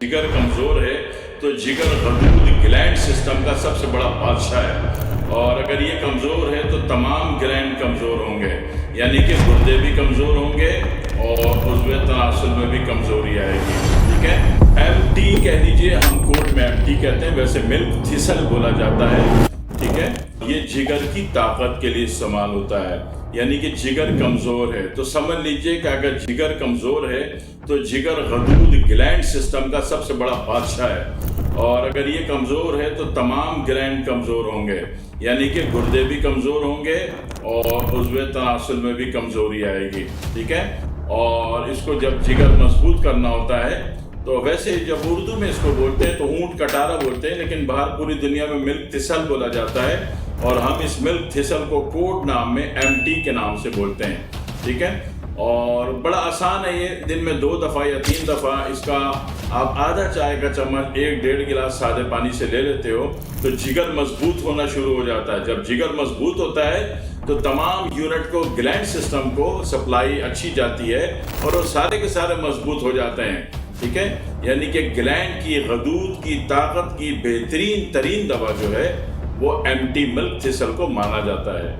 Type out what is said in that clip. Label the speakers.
Speaker 1: जिगर कमज़ोर है तो जिगर गदूद ग्लैंड सिस्टम का सबसे बड़ा बादशाह है, और अगर ये कमज़ोर है तो तमाम ग्लैंड कमज़ोर होंगे, यानी कि गुर्दे भी कमज़ोर होंगे और उज़्व तनासुल में भी कमज़ोरी आएगी। ठीक है, एमटी कह लीजिए, हम कोर्ट में एमटी कहते हैं, वैसे मिल्क थिसल बोला जाता है। ठीक है, ये जिगर की ताकत के लिए इस्तेमाल होता है, यानी कि जिगर कमज़ोर है तो समझ लीजिए कि अगर जिगर कमज़ोर है तो जिगर गदूद ग्लैंड सिस्टम का सबसे बड़ा बादशाह है, और अगर ये कमज़ोर है तो तमाम ग्लैंड कमज़ोर होंगे, यानी कि गुर्दे भी कमज़ोर होंगे और उज़्व तनासुल में भी कमज़ोरी आएगी। ठीक है, और इसको जब जिगर मजबूत करना होता है तो वैसे जब उर्दू में इसको बोलते हैं तो ऊँट कटारा बोलते हैं, लेकिन बाहर पूरी दुनिया में मिल्क थिसल बोला जाता है, और हम इस मिल्क थिसल को कोड नाम में एमटी के नाम से बोलते हैं। ठीक है, और बड़ा आसान है ये, दिन में 2 दफ़ा या 3 दफ़ा इसका आप आधा चाय का चम्मच 1-1.5 गिलास सादे पानी से ले लेते हो तो जिगर मजबूत होना शुरू हो जाता है। जब जिगर मजबूत होता है तो तमाम यूनिट को, ग्लैंड सिस्टम को सप्लाई अच्छी जाती है और वो सारे के सारे मजबूत हो जाते हैं। ठीक है, यानी कि ग्लैंड की गदूद की ताकत की बेहतरीन तरीन दवा जो है वो एमटी मिल्क थिसल को माना जाता है।